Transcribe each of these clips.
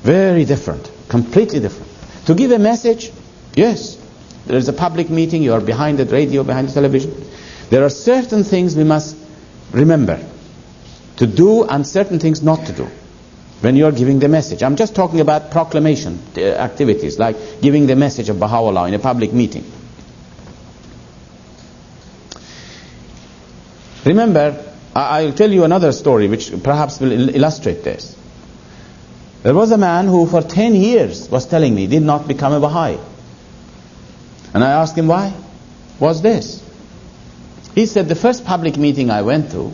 Very different, completely different. To give a message, yes, there is a public meeting, you are behind the radio, behind the television. There are certain things we must remember to do and certain things not to do when you are giving the message. I'm just talking about proclamation activities, like giving the message of Baha'u'llah in a public meeting. Remember, I'll tell you another story which perhaps will illustrate this. There was a man who for 10 years was telling me did not become a Baha'i. And I asked him why. What's this? He said, the first public meeting I went to,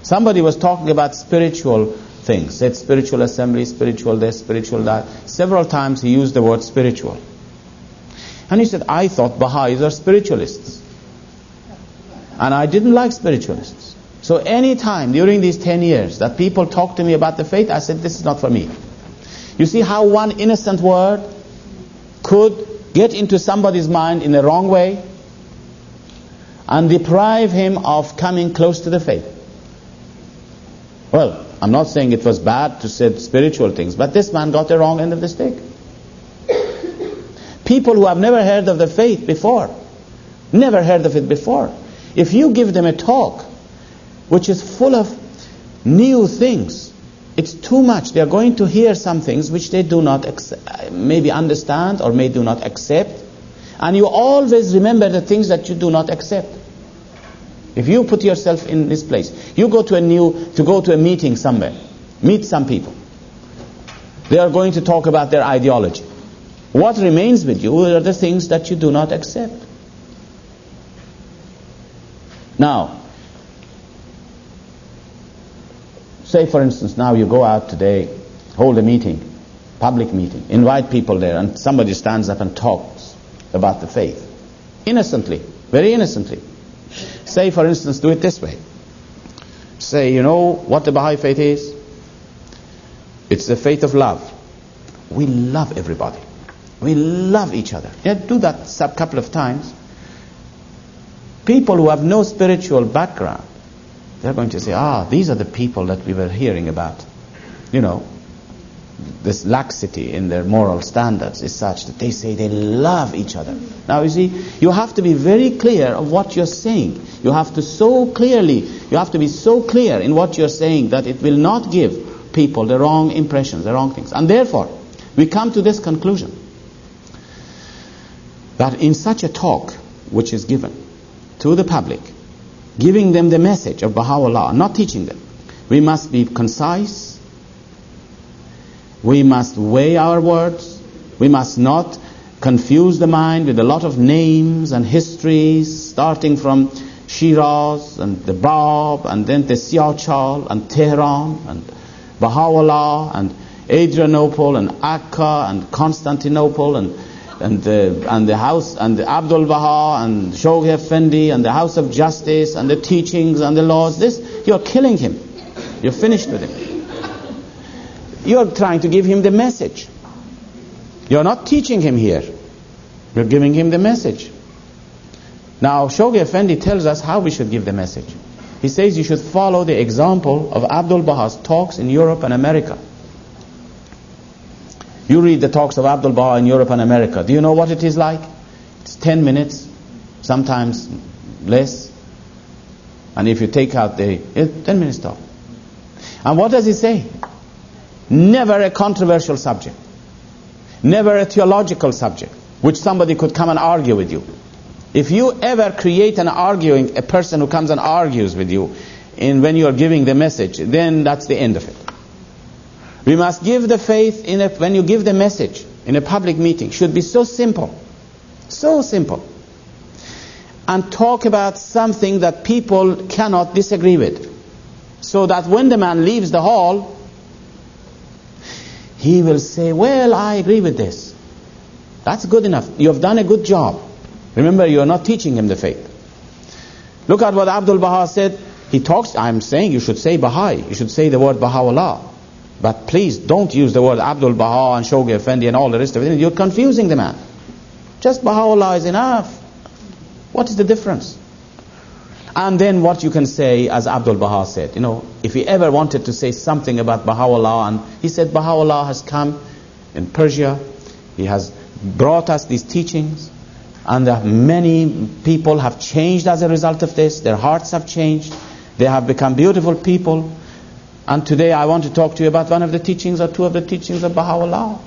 somebody was talking about spiritual things. Said spiritual assembly, spiritual this, spiritual that. Several times he used the word spiritual. And he said, I thought Baha'is are spiritualists. And I didn't like spiritualists. So any time during these 10 years that people talked to me about the faith, I said, this is not for me. You see how one innocent word could get into somebody's mind in the wrong way and deprive him of coming close to the faith. Well, I'm not saying it was bad to say spiritual things, but this man got the wrong end of the stick. People who have never heard of the faith before, never heard of it before, if you give them a talk which is full of new things, it's too much. They are going to hear some things which they do not maybe understand or may do not accept. And you always remember the things that you do not accept. If you put yourself in this place, you go to a meeting somewhere, meet some people. They are going to talk about their ideology. What remains with you are the things that you do not accept. Now, say for instance, now you go out today, hold a meeting, public meeting, invite people there, and somebody stands up and talks about the faith. Innocently, very innocently. Say for instance, do it this way. Say, you know what the Baha'i faith is? It's the faith of love. We love everybody. We love each other. Yeah, do that a couple of times. People who have no spiritual background, they're going to say, these are the people that we were hearing about. You know, this laxity in their moral standards is such that they say they love each other. Now you see, you have to be very clear of what you're saying. You have to be so clear in what you're saying that it will not give people the wrong impressions, the wrong things. And therefore, we come to this conclusion, that in such a talk which is given to the public, giving them the message of Baha'u'llah, not teaching them, we must be concise, we must weigh our words, we must not confuse the mind with a lot of names and histories, starting from Shiraz and the Bab and then the Siachal and Tehran and Baha'u'llah and Adrianople and Akka and Constantinople and the house and the Abdul Baha and Shoghi Effendi and the House of Justice and the teachings and the laws. This, you're killing him. You're finished with him. You're trying to give him the message. You're not teaching him here. You're giving him the message. Now Shoghi Effendi tells us how we should give the message. He says you should follow the example of Abdul Baha's talks in Europe and America. You read the talks of Abdul Baha in Europe and America. Do you know what it is like? It's 10 minutes, sometimes less. And if you take out the 10 minutes talk. And what does he say? Never a controversial subject. Never a theological subject which somebody could come and argue with you. If you ever create a person who comes and argues with you when you are giving the message, then that's the end of it. We must give the faith when you give the message in a public meeting, should be so simple, and talk about something that people cannot disagree with, so that when the man leaves the hall, he will say, well, I agree with this. That's good enough. You have done a good job. Remember, you are not teaching him the faith. Look at what Abdul Baha said. He talks, I'm saying you should say Bahai. You should say the word Baha'u'llah. But please don't use the word Abdul Baha and Shoghi Effendi and all the rest of it. You're confusing the man. Just Baha'u'llah is enough. What is the difference? And then what you can say, as Abdul Baha said, if he ever wanted to say something about Baha'u'llah, and he said Baha'u'llah has come in Persia, he has brought us these teachings, and many people have changed as a result of this. Their hearts have changed. They have become beautiful people. And today I want to talk to you about one of the teachings or two of the teachings of Baha'u'llah.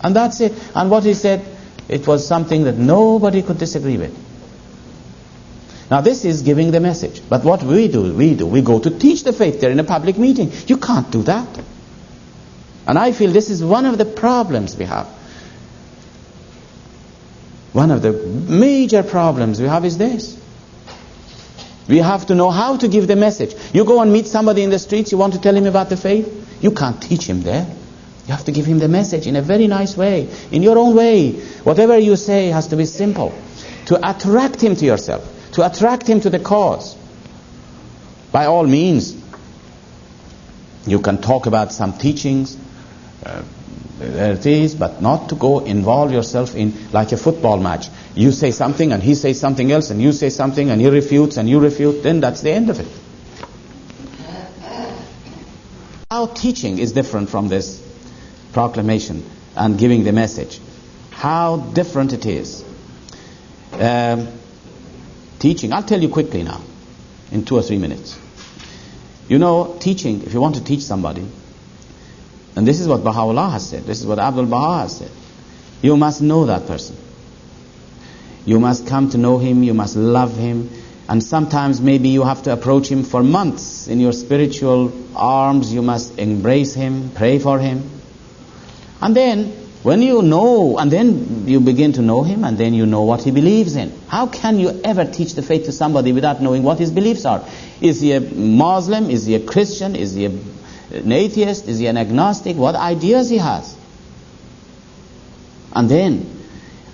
And that's it. And what he said, it was something that nobody could disagree with. Now this is giving the message. But what we do, we go to teach the faith there in a public meeting. You can't do that. And I feel this is one of the problems we have. One of the major problems we have is this. We have to know how to give the message. You go and meet somebody in the streets, you want to tell him about the faith, you can't teach him there. You have to give him the message in a very nice way, in your own way. Whatever you say has to be simple, to attract him to yourself, to attract him to the cause. By all means, you can talk about some teachings, there it is, but not to go involve yourself in like a football match. You say something and he says something else, and you say something and he refutes and you refute, then that's the end of it. How teaching is different from this proclamation and giving the message. How different it is. Teaching, I'll tell you quickly now, in 2 or 3 minutes. Teaching, if you want to teach somebody, and this is what Baha'u'llah has said, this is what Abdul Baha has said, you must know that person. You must come to know him, you must love him, and sometimes maybe you have to approach him for months in your spiritual arms. You must embrace him, pray for him. And then, when you know, and then you begin to know him, and then you know what he believes in. How can you ever teach the faith to somebody without knowing what his beliefs are? Is he a Muslim? Is he a Christian? Is he an atheist? Is he an agnostic? What ideas he has? And then,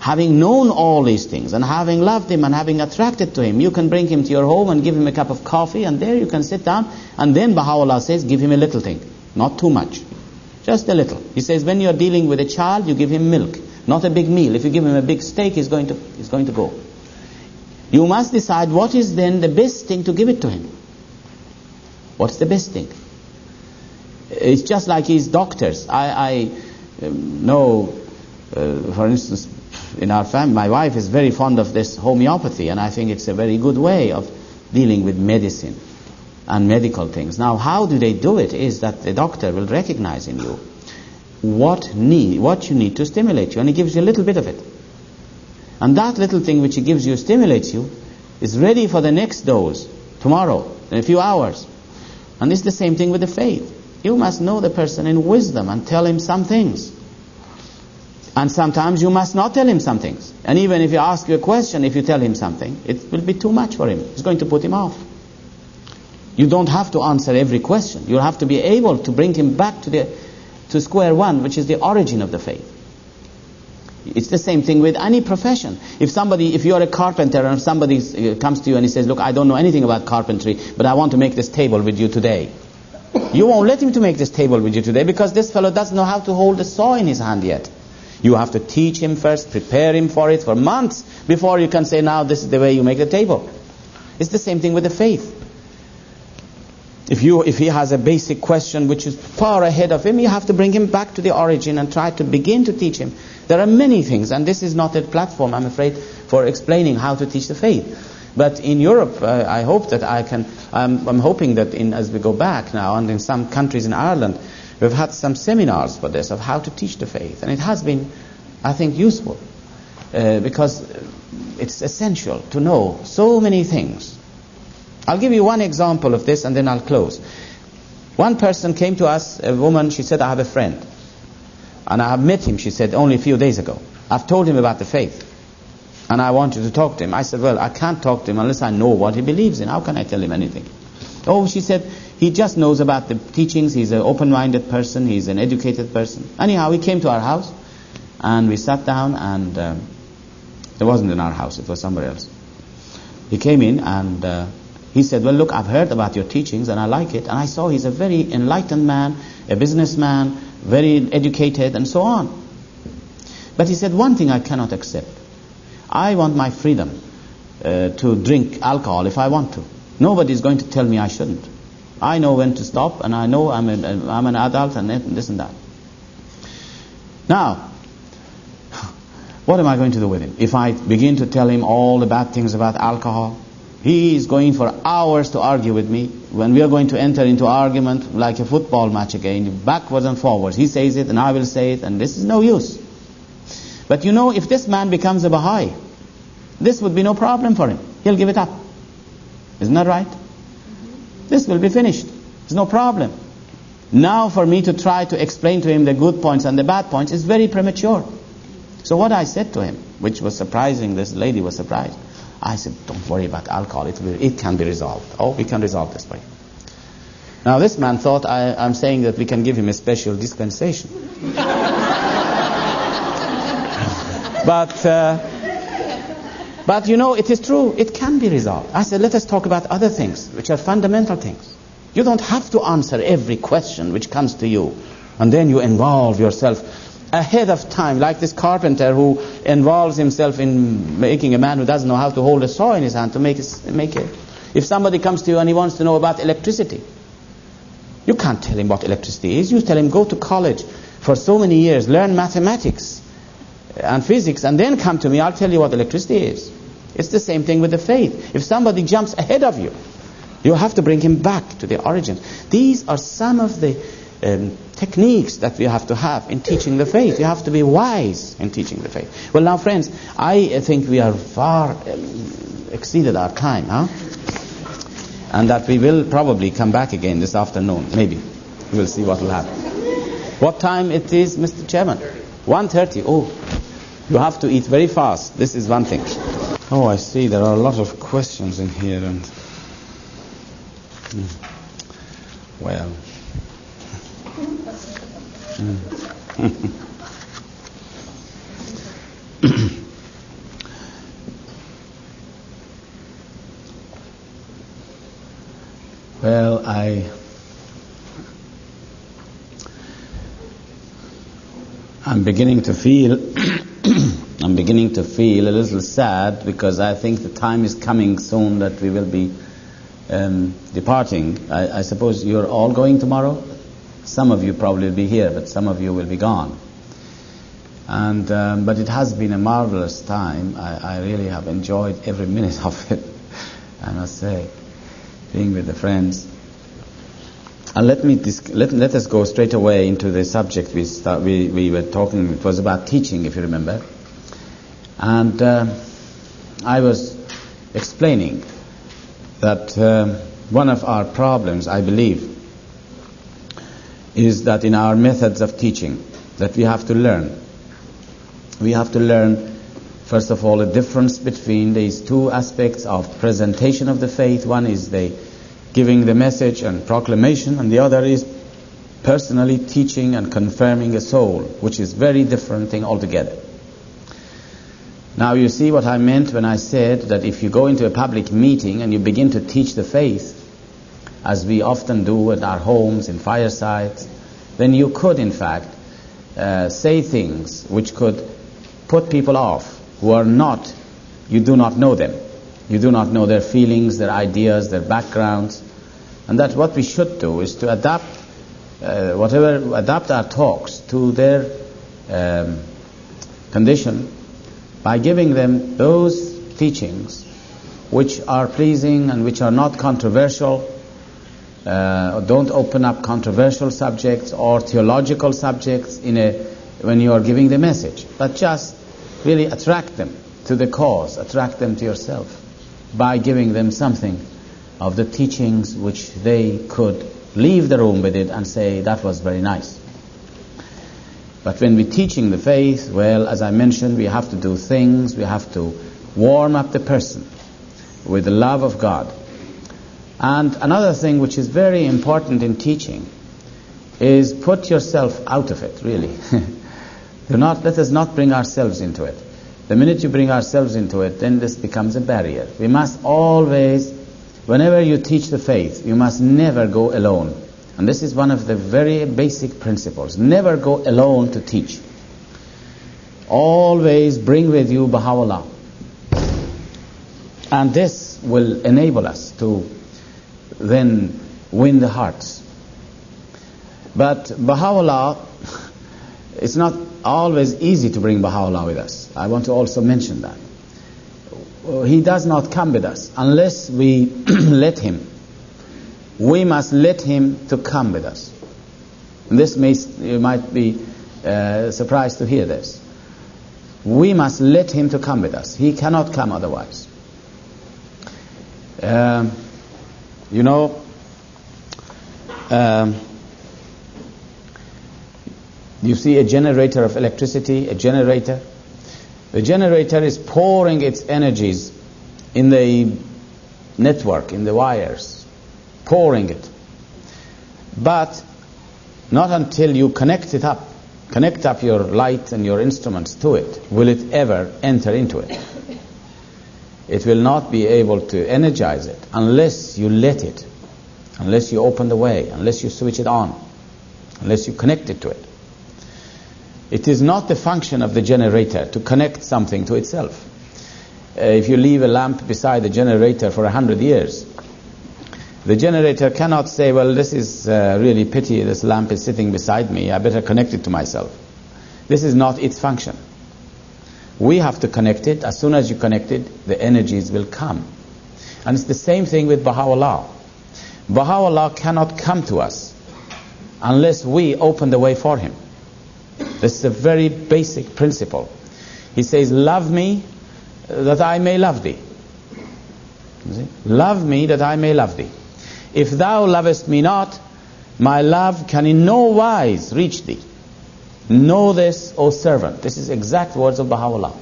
having known all these things, and having loved him, and having attracted to him, you can bring him to your home and give him a cup of coffee, and there you can sit down, and then Baha'u'llah says, give him a little thing, not too much, just a little. He says, when you're dealing with a child, you give him milk, not a big meal. If you give him a big steak, he's going to go. You must decide what is then the best thing to give it to him. What's the best thing? It's just like his doctors. I know, for instance, in our family, my wife is very fond of this homeopathy, and I think it's a very good way of dealing with medicine and medical things. Now, how do they do it is that the doctor will recognize in you what you need to stimulate you, and he gives you a little bit of it. And that little thing which he gives you, stimulates you, is ready for the next dose tomorrow, in a few hours. And it's the same thing with the faith. You must know the person in wisdom and tell him some things. And sometimes you must not tell him some things. And even if he asks you a question, if you tell him something, it will be too much for him. It's going to put him off. You don't have to answer every question. You have to be able to bring him back to square one, which is the origin of the faith. It's the same thing with any profession. If you're a carpenter and somebody comes to you and he says, look, I don't know anything about carpentry, but I want to make this table with you today. You won't let him to make this table with you today because this fellow doesn't know how to hold a saw in his hand yet. You have to teach him first, prepare him for it for months before you can say, now this is the way you make the table. It's the same thing with the faith. If he has a basic question which is far ahead of him, you have to bring him back to the origin and try to begin to teach him. There are many things, and this is not a platform, I'm afraid, for explaining how to teach the faith. But in Europe, I hope that I'm hoping that as we go back now, and in some countries in Ireland, we've had some seminars for this, of how to teach the faith. And it has been, I think, useful. Because it's essential to know so many things. I'll give you one example of this and then I'll close. One person came to us, a woman, she said, I have a friend. And I have met him, she said, only a few days ago. I've told him about the faith. And I want you to talk to him. I said, well, I can't talk to him unless I know what he believes in. How can I tell him anything? Oh, she said, he just knows about the teachings. He's an open-minded person. He's an educated person. Anyhow, he came to our house and we sat down, and it wasn't in our house, it was somewhere else. He came in and he said, well, look, I've heard about your teachings and I like it. And I saw he's a very enlightened man, a businessman, very educated and so on. But he said, one thing I cannot accept. I want my freedom to drink alcohol if I want to. Nobody's going to tell me I shouldn't. I know when to stop, and I know I'm an adult, and this and that. Now, what am I going to do with him? If I begin to tell him all the bad things about alcohol, he is going for hours to argue with me. When we are going to enter into argument like a football match again, backwards and forwards. He says it and I will say it, and this is no use. But you know, if this man becomes a Baha'i, this would be no problem for him. He'll give it up. Isn't that right? This will be finished. There's no problem. Now for me to try to explain to him the good points and the bad points is very premature. So what I said to him, which was surprising, this lady was surprised. I said, don't worry about alcohol, it can be resolved. Oh, we can resolve this way. Now this man thought I'm saying that we can give him a special dispensation. But you know, it is true, it can be resolved. I said, let us talk about other things, which are fundamental things. You don't have to answer every question which comes to you, and then you involve yourself ahead of time, like this carpenter who involves himself in making a man who doesn't know how to hold a saw in his hand to make it. If somebody comes to you and he wants to know about electricity, you can't tell him what electricity is. You tell him, go to college for so many years, learn mathematics and physics, and then come to me, I'll tell you what electricity is. It's the same thing with the faith. If somebody jumps ahead of you, you have to bring him back to the origins. These are some of the techniques that we have to have in teaching the faith. You have to be wise in teaching the faith. Well, now, friends, I think we are far exceeded our time, and that we will probably come back again this afternoon. Maybe. We'll see what will happen. What time it is, Mr. Chairman? 1:30. Oh, you have to eat very fast. This is one thing. Oh, I see. There are a lot of questions in here, and well. Well, I'm beginning to feel a little sad, because I think the time is coming soon that we will be departing. I suppose you're all going tomorrow? Some of you probably will be here, but some of you will be gone. And but it has been a marvelous time. I really have enjoyed every minute of it, I must say, being with the friends. And let us go straight away into the subject we were talking. It was about teaching, if you remember. And I was explaining that one of our problems, I believe, is that in our methods of teaching, that we have to learn. We have to learn, first of all, the difference between these two aspects of presentation of the faith. One is the giving the message and proclamation, and the other is personally teaching and confirming a soul, which is very different thing altogether. Now you see what I meant when I said that if you go into a public meeting and you begin to teach the faith, as we often do at our homes, in firesides, then you could in fact say things which could put people off who are not, you do not know them. You do not know their feelings, their ideas, their backgrounds. And that what we should do is to adapt our talks to their condition by giving them those teachings which are pleasing and which are not controversial, don't open up controversial subjects or theological subjects when you are giving the message, but just really attract them to the cause, attract them to yourself by giving them something of the teachings which they could leave the room with it and say, that was very nice. But when we're teaching the faith, well, as I mentioned, we have to do things, we have to warm up the person with the love of God. And another thing which is very important in teaching is put yourself out of it, really. Let us not bring ourselves into it. The minute you bring ourselves into it, then this becomes a barrier. We must always, whenever you teach the faith, you must never go alone. And this is one of the very basic principles. Never go alone to teach. Always bring with you Baha'u'llah. And this will enable us to then win the hearts. But Baha'u'llah, it's not always easy to bring Baha'u'llah with us. I want to also mention that. He does not come with us unless we let him. We must let him to come with us. And this you might be surprised to hear this. We must let him to come with us. He cannot come otherwise. You see a generator of electricity, a generator. The generator is pouring its energies in the network, in the wires, pouring it. But not until you connect up your light and your instruments to it, will it ever enter into it. It will not be able to energize it unless you let it, unless you open the way, unless you switch it on, unless you connect it to it. It is not the function of the generator to connect something to itself. If you leave a lamp beside the generator for 100 years, the generator cannot say, well, this is really pity, this lamp is sitting beside me, I better connect it to myself. This is not its function. We have to connect it. As soon as you connect it, the energies will come. And it's the same thing with Baha'u'llah. Baha'u'llah cannot come to us unless we open the way for him. This is a very basic principle. He says, love me that I may love thee. You see? Love me that I may love thee. If thou lovest me not, my love can in no wise reach thee. Know this, O servant. This is exact words of Baha'u'llah.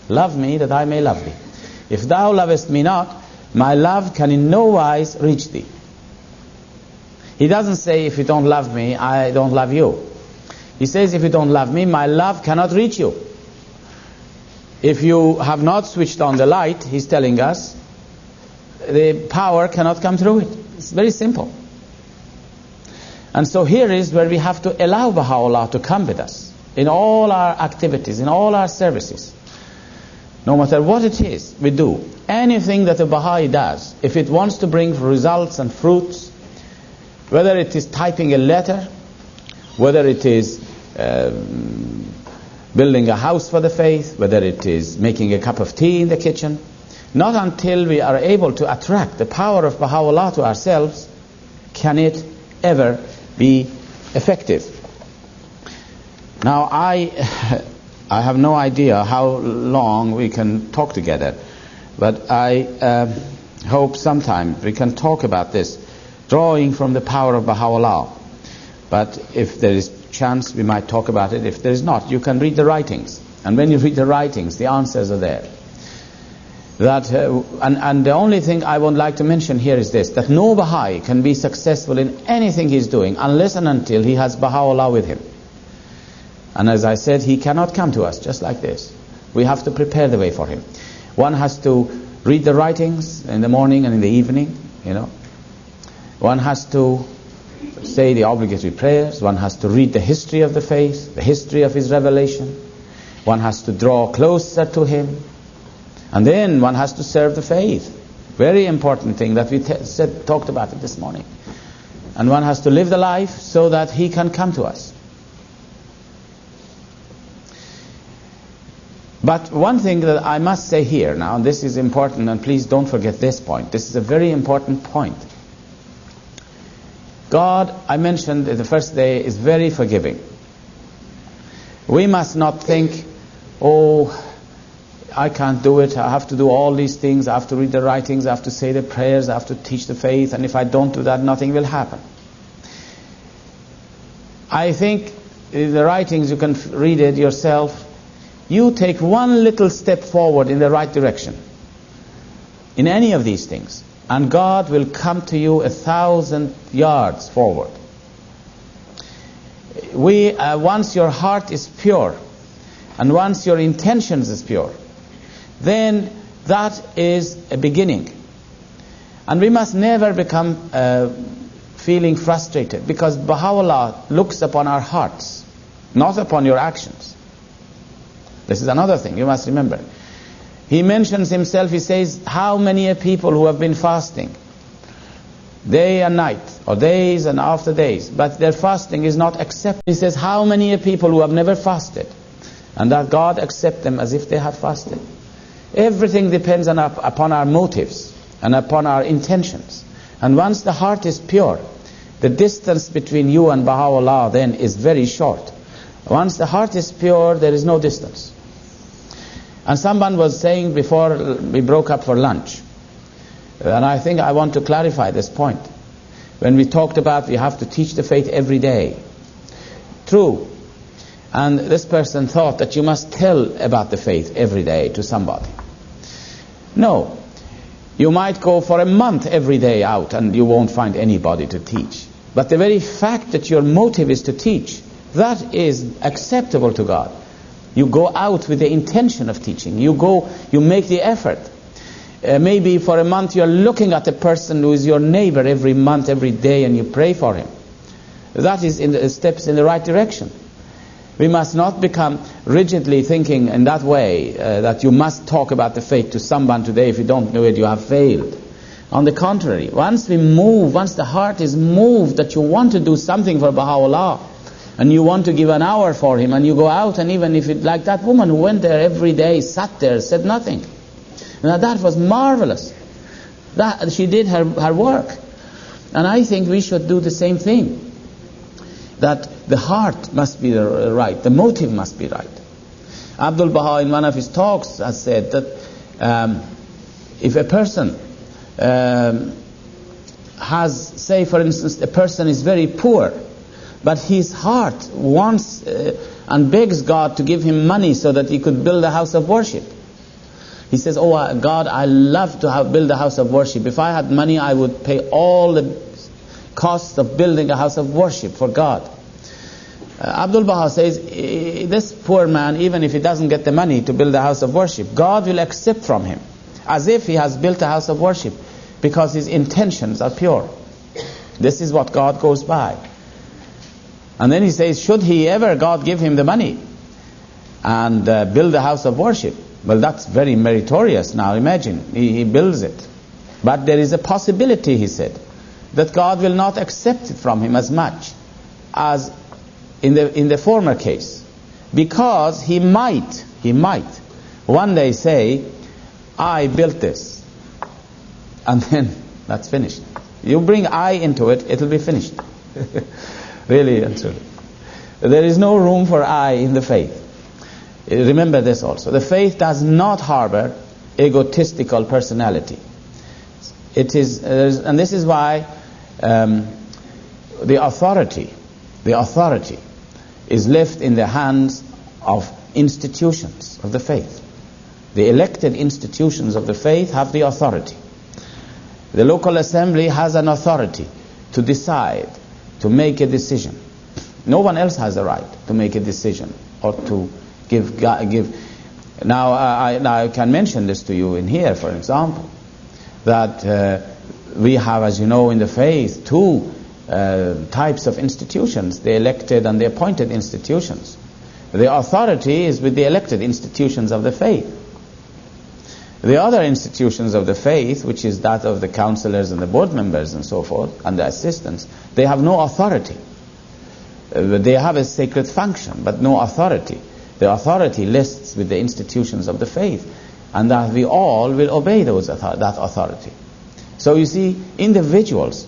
Love me that I may love thee. If thou lovest me not, my love can in no wise reach thee. He doesn't say, if you don't love me, I don't love you. He says, if you don't love me, my love cannot reach you. If you have not switched on the light, he's telling us, the power cannot come through it. It's very simple. And so here is where we have to allow Baha'u'llah to come with us in all our activities, in all our services. No matter what it is we do, anything that a Baha'i does, if it wants to bring results and fruits, whether it is typing a letter, whether it is building a house for the faith, whether it is making a cup of tea in the kitchen, not until we are able to attract the power of Baha'u'llah to ourselves can it ever be effective. Now I have no idea how long we can talk together, but I hope sometime we can talk about this, drawing from the power of Baha'u'llah. But if there is chance, we might talk about it. If there is not, you can read the writings. And when you read the writings, the answers are there. And the only thing I would like to mention here is this, that no Baha'i can be successful in anything he's doing unless and until he has Baha'u'llah with him. And as I said, he cannot come to us just like this. We have to prepare the way for him. One has to read the writings in the morning and in the evening, One has to say the obligatory prayers. One has to read the history of the faith, the history of his revelation. One has to draw closer to him. And then one has to serve the faith. Very important thing that we talked about it this morning. And one has to live the life so that he can come to us. But one thing that I must say here now, and this is important, and please don't forget this point. This is a very important point. God, I mentioned the first day, is very forgiving. We must not think, I can't do it, I have to do all these things, I have to read the writings, I have to say the prayers, I have to teach the faith, and if I don't do that, nothing will happen. I think the writings, you can read it yourself. You take one little step forward in the right direction in any of these things, and God will come to you 1,000 yards forward. Once your heart is pure, and once your intentions is pure, then that is a beginning. And we must never become feeling frustrated, because Baha'u'llah looks upon our hearts, not upon your actions. This is another thing you must remember. He mentions himself, he says, how many people who have been fasting day and night, or days and after days, but their fasting is not accepted. He says, how many people who have never fasted, and that God accept them as if they have fasted? Everything depends upon our motives and upon our intentions. And once the heart is pure, the distance between you and Baha'u'llah then is very short. Once the heart is pure, there is no distance. And someone was saying before we broke up for lunch, and I think I want to clarify this point. When we talked about we have to teach the faith every day. True. And this person thought that you must tell about the faith every day to somebody. No. You might go for a month every day out and you won't find anybody to teach. But the very fact that your motive is to teach, that is acceptable to God. You go out with the intention of teaching. You make the effort. Maybe for a month you're looking at a person who is your neighbor every month, every day, and you pray for him. That is steps in the right direction. We must not become rigidly thinking in that way that you must talk about the faith to someone today. If you don't know it, you have failed. On the contrary, once the heart is moved that you want to do something for Baha'u'llah, and you want to give an hour for him, and you go out, and even if like that woman who went there every day, sat there, said nothing. Now that was marvelous. That she did her work. And I think we should do the same thing. That the heart must be right, the motive must be right. Abdul Baha in one of his talks has said that if a person has, say for instance, a person is very poor, but his heart wants and begs God to give him money so that he could build a house of worship. He says, oh God, I love to build a house of worship. If I had money, I would pay all the costs of building a house of worship for God. Abdul Baha says, this poor man, even if he doesn't get the money to build a house of worship, God will accept from him as if he has built a house of worship, because his intentions are pure. This is what God goes by. And then he says, should he ever, God give him the money and build a house of worship? Well, that's very meritorious. Now imagine, he builds it. But there is a possibility, he said, that God will not accept it from him as much as in the former case. Because he might one day say, I built this. And then that's finished. You bring I into it, it'll be finished. Really and truly. There is no room for I in the faith. Remember this also. The faith does not harbor egotistical personality. It is, and this is why the authority is left in the hands of institutions of the faith. The elected institutions of the faith have the authority. The local assembly has an authority to decide, to make a decision. No one else has a right to make a decision or to give. Now I can mention this to you in here, for example, that we have, as you know, in the faith, two types of institutions, the elected and the appointed institutions. The authority is with the elected institutions of the faith. The other institutions of the faith, which is that of the counselors and the board members and so forth, and the assistants, they have no authority. They have a sacred function, but no authority. The authority lists with the institutions of the faith, and that we all will obey that authority. So you see, individuals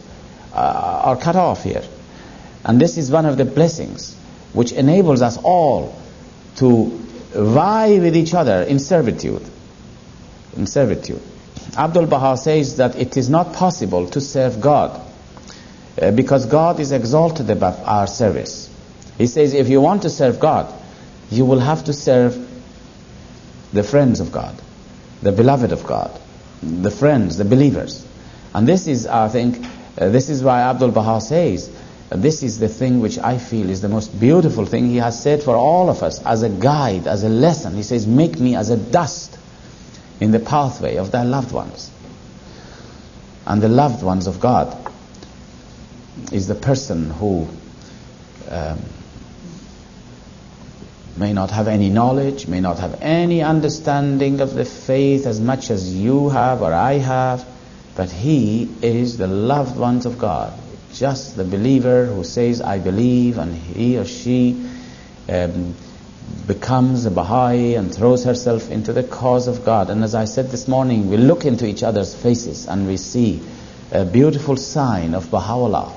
are cut off here. And this is one of the blessings which enables us all to vie with each other in servitude. Abdul Baha says that it is not possible to serve God because God is exalted above our service. He says if you want to serve God, you will have to serve the friends of God, the beloved of God, the friends, the believers. And this is, I think, this is why Abdul Baha says, this is the thing which I feel is the most beautiful thing he has said for all of us, as a guide, as a lesson. He says, make me as a dust in the pathway of thy loved ones. And the loved ones of God is the person who may not have any knowledge, may not have any understanding of the faith as much as you have or I have, but he is the loved ones of God. Just the believer who says, I believe, and he or she becomes a Baha'i and throws herself into the cause of God. And as I said this morning, we look into each other's faces and we see a beautiful sign of BAHAULLAH,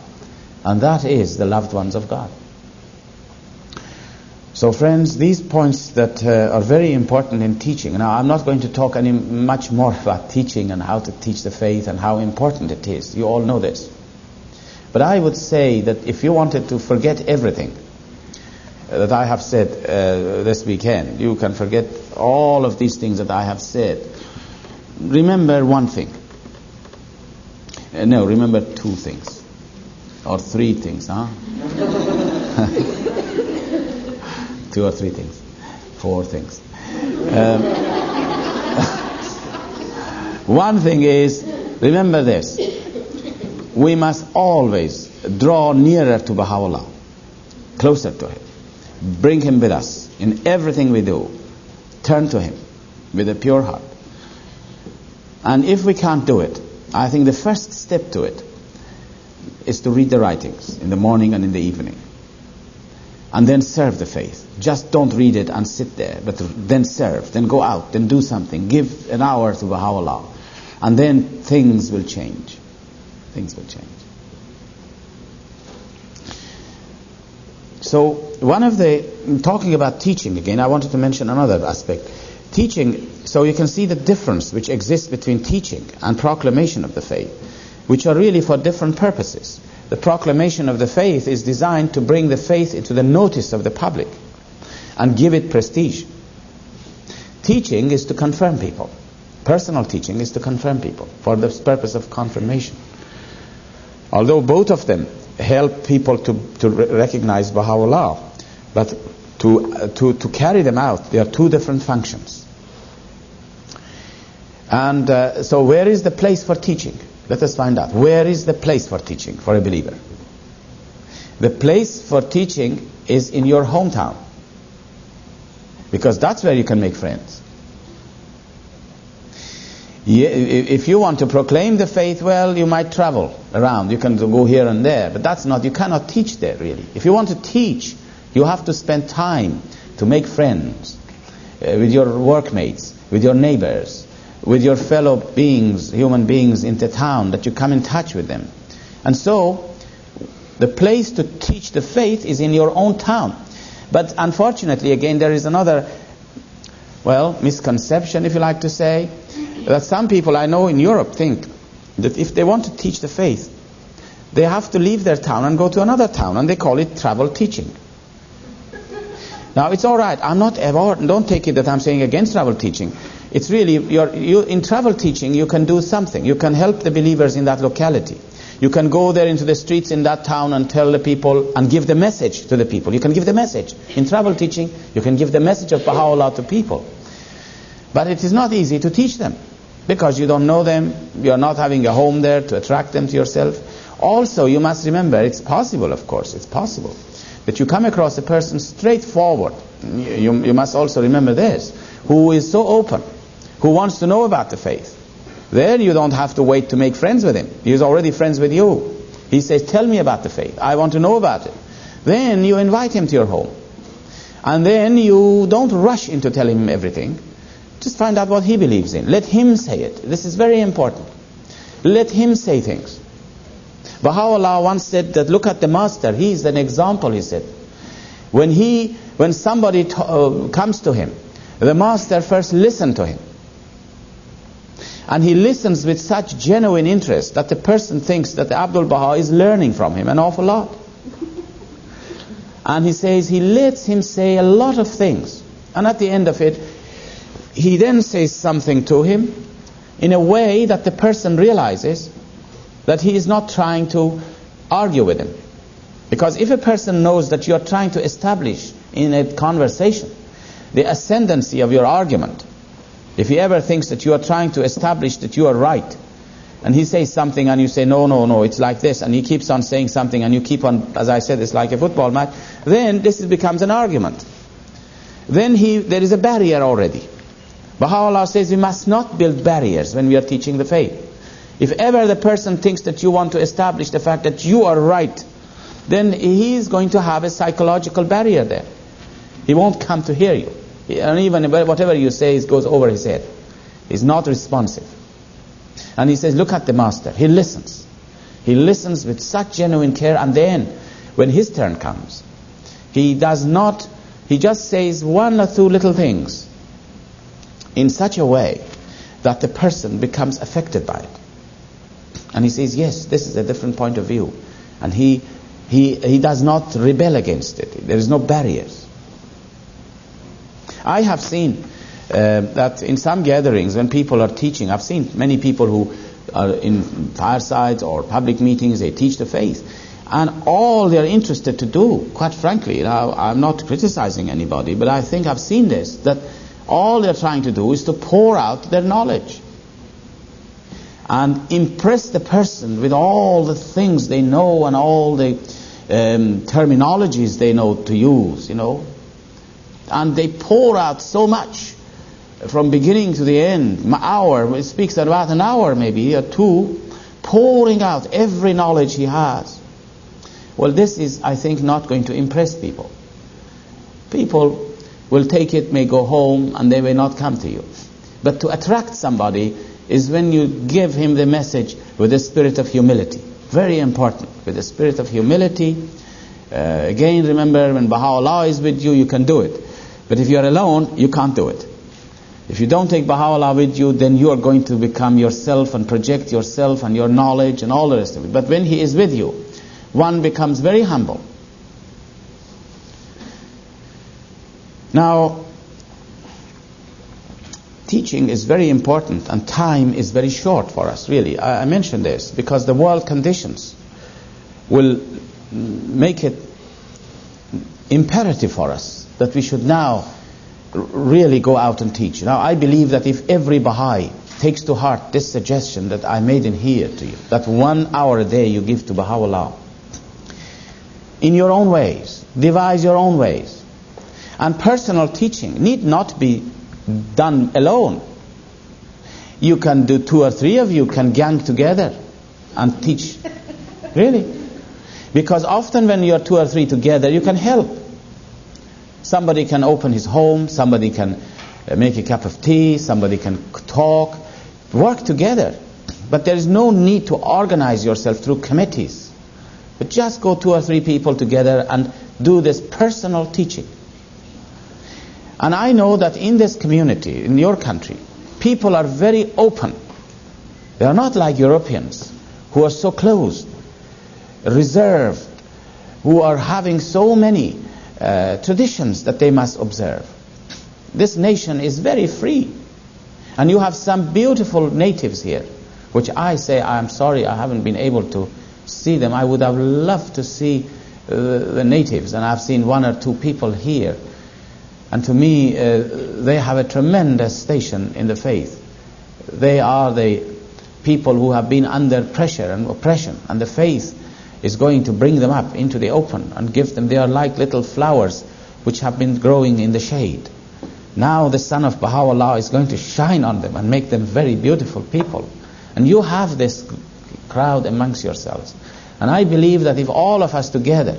and that is the loved ones of God. So friends, these points that are very important in teaching. Now I'm not going to talk much more about teaching and how to teach the faith and how important it is. You all know this. But I would say that if you wanted to forget everything that I have said this weekend, you can forget all of these things that I have said. Remember one thing. No, remember two things. Or three things, huh? 2 or 3 things. 4 things. One thing is, remember this. We must always draw nearer to Baha'u'llah, closer to him. Bring him with us in everything we do. Turn to him with a pure heart. And if we can't do it, I think the first step to it is to read the writings in the morning and in the evening. And then serve the faith. Just don't read it and sit there, but then serve, then go out, then do something. Give an hour to Baha'u'llah. And then things will change. Things will change. So, talking about teaching again, I wanted to mention another aspect. Teaching, so you can see the difference which exists between teaching and proclamation of the faith, which are really for different purposes. The proclamation of the faith is designed to bring the faith into the notice of the public and give it prestige. Teaching is to confirm people. Personal teaching is to confirm people for the purpose of confirmation. Although both of them help people to recognize Baha'u'llah, but to carry them out, they are two different functions. And so where is the place for teaching? Let us find out. Where is the place for teaching for a believer? The place for teaching is in your hometown, because that's where you can make friends. If you want to proclaim the faith, well, you might travel around. You can go here and there, but you cannot teach there really. If you want to teach, you have to spend time to make friends with your workmates, with your neighbors, with your fellow beings, human beings in the town, that you come in touch with them. And so, the place to teach the faith is in your own town. But unfortunately, again, there is another, misconception, if you like to say, that some people I know in Europe think that if they want to teach the faith, they have to leave their town and go to another town, and they call it travel teaching. Now, it's all right. Don't take it that I'm saying against travel teaching. It's really, in travel teaching, you can do something. You can help the believers in that locality. You can go there into the streets in that town and tell the people and give the message to the people. You can give the message. In travel teaching, you can give the message of Baha'u'llah to people. But it is not easy to teach them, because you don't know them. You're not having a home there to attract them to yourself. Also, you must remember, it's possible, of course, it's possible that you come across a person straightforward. You must also remember this, who is so open, who wants to know about the faith. There you don't have to wait to make friends with him. He's already friends with you. He says, tell me about the faith. I want to know about it. Then you invite him to your home. And then you don't rush into telling him everything. Just find out what he believes in. Let him say it. This is very important. Let him say things. Baha'u'llah once said that, look at the master. He is an example, he said. When somebody comes to him, the master first listens to him. And he listens with such genuine interest that the person thinks that the Abdul Baha is learning from him an awful lot. And he says he lets him say a lot of things. And at the end of it, he then says something to him in a way that the person realizes that he is not trying to argue with him. Because if a person knows that you are trying to establish in a conversation the ascendancy of your argument, if he ever thinks that you are trying to establish that you are right, and he says something and you say, no, it's like this, and he keeps on saying something and you keep on, as I said, it's like a football match, then this becomes an argument. Then there is a barrier already. Baha'u'llah says we must not build barriers when we are teaching the faith. If ever the person thinks that you want to establish the fact that you are right, then he is going to have a psychological barrier there. He won't come to hear you. And even whatever you say, it goes over his head. He's not responsive. And he says, look at the master. He listens. He listens with such genuine care, and then when his turn comes, he just says one or two little things in such a way that the person becomes affected by it. And he says, yes, this is a different point of view. And he does not rebel against it. There is no barriers. I have seen that in some gatherings when people are teaching, I've seen many people who are in firesides or public meetings, they teach the faith. And all they're interested to do, quite frankly, I'm not criticizing anybody, but I think I've seen this, that all they're trying to do is to pour out their knowledge and impress the person with all the things they know and all the terminologies they know to use, And they pour out so much from beginning to the end, it speaks about an hour maybe, or two, pouring out every knowledge he has. Well, this is, I think, not going to impress people. People will take it, may go home, and they may not come to you. But to attract somebody is when you give him the message with the spirit of humility. Very important, with the spirit of humility. Again, remember, when Baha'u'llah is with you, you can do it. But if you're alone, you can't do it. If you don't take Baha'u'llah with you, then you are going to become yourself and project yourself and your knowledge and all the rest of it. But when he is with you, one becomes very humble. Now, teaching is very important, and time is very short for us, really. I mention this because the world conditions will make it imperative for us that we should now really go out and teach. Now, I believe that if every Baha'i takes to heart this suggestion that I made in here to you, that 1 hour a day you give to Baha'u'llah, in your own ways, devise your own ways. And personal teaching need not be done alone. You can do 2 or 3 of you can gang together and teach. Really. Because often when you are 2 or 3 together, you can help. Somebody can open his home, somebody can make a cup of tea, somebody can talk, work together. But there is no need to organize yourself through committees. But just go 2 or 3 people together and do this personal teaching. And I know that in this community, in your country, people are very open. They are not like Europeans who are so closed, reserved, who are having so many traditions that they must observe. This nation is very free. And you have some beautiful natives here, which I say, I'm sorry I haven't been able to see them. I would have loved to see the natives, and I've seen 1 or 2 people here. And to me, they have a tremendous station in the faith. They are the people who have been under pressure and oppression, and the faith is going to bring them up into the open and give them, they are like little flowers which have been growing in the shade. Now the sun of Baha'u'llah is going to shine on them and make them very beautiful people. And you have this crowd amongst yourselves. And I believe that if all of us together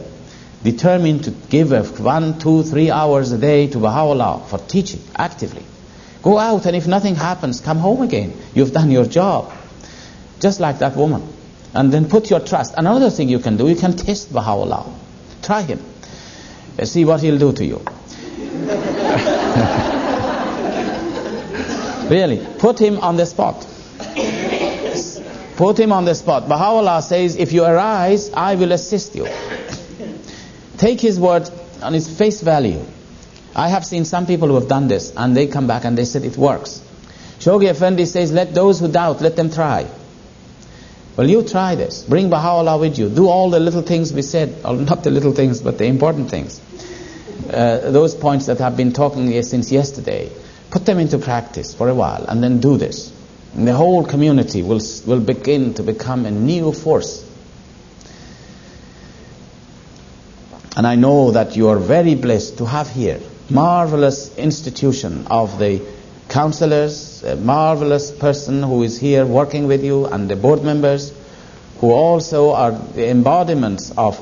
determined to give 1, 2, 3 hours a day to Baha'u'llah for teaching actively, go out, and if nothing happens, come home again. You've done your job. Just like that woman. And then put your trust. Another thing you can do, you can test Baha'u'llah. Try him. See what he'll do to you. Really, put him on the spot. Put him on the spot. Baha'u'llah says, if you arise, I will assist you. Take his word on its face value. I have seen some people who have done this, and they come back and they said it works. Shoghi Effendi says, let those who doubt, let them try. Well, you try this. Bring Baha'u'llah with you. Do all the little things we said, or not the little things, but the important things. Those points that I've been talking since yesterday. Put them into practice for a while, and then do this. And the whole community will begin to become a new force. And I know that you are very blessed to have here marvelous institution of the counselors, a marvelous person who is here working with you, and the board members who also are the embodiments of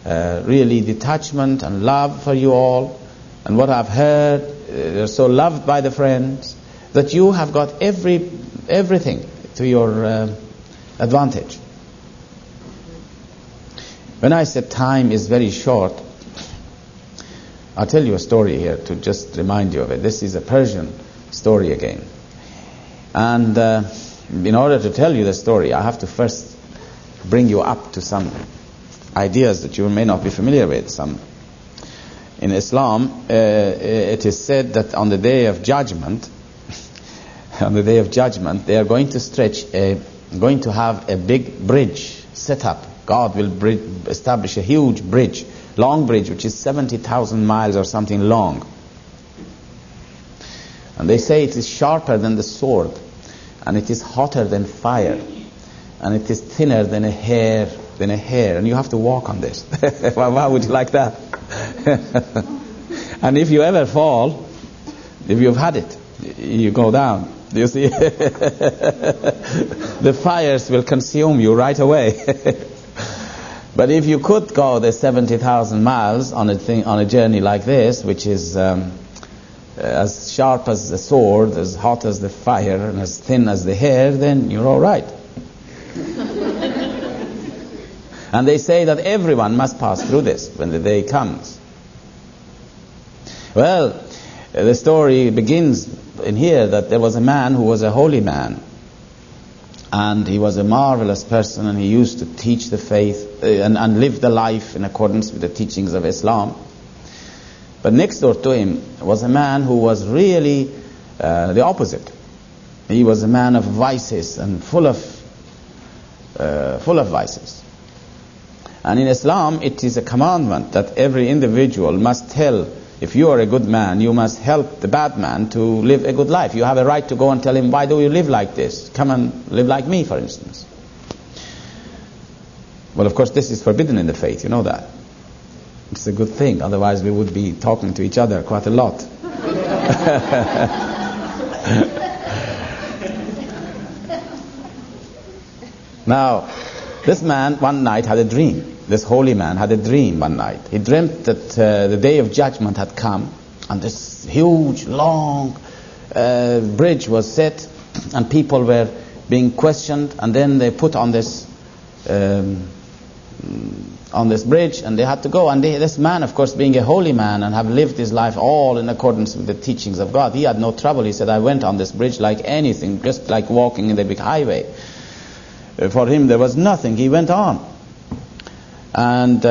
really detachment and love for you all. And what I've heard, they're so loved by the friends that you have got everything to your advantage. When I said time is very short, I'll tell you a story here to just remind you of it. This is a Persian story again. And in order to tell you the story, I have to first bring you up to some ideas that you may not be familiar with. In Islam, it is said that on the Day of Judgment, they are going to have a big bridge set up. God will establish a huge bridge, long bridge, which is 70,000 miles or something long. And they say it is sharper than the sword, and it is hotter than fire, and it is thinner than a hair, and you have to walk on this. Why would you like that? And if you ever fall, if you've had it, you go down. You see, the fires will consume you right away. But if you could go the 70,000 miles on a journey like this, which is as sharp as the sword, as hot as the fire, and as thin as the hair, then you're all right. And they say that everyone must pass through this when the day comes. Well, the story begins in here that there was a man who was a holy man, and he was a marvelous person, and he used to teach the faith and live the life in accordance with the teachings of Islam. But next door to him was a man who was really the opposite. He was a man of vices and full of vices. And in Islam, it is a commandment that every individual must tell, if you are a good man, you must help the bad man to live a good life. You have a right to go and tell him, why do you live like this? Come and live like me, for instance. Well, of course, this is forbidden in the faith, you know that. It's a good thing, otherwise we would be talking to each other quite a lot. Now, this man one night had a dream. This holy man had a dream one night. He dreamt that the day of judgment had come, and this huge, long bridge was set, and people were being questioned, and then they put on this bridge, and they had to go. And this man, of course, being a holy man and have lived his life all in accordance with the teachings of God, he had no trouble. He said, I went on this bridge like anything, just like walking in the big highway. For him, there was nothing. He went on. And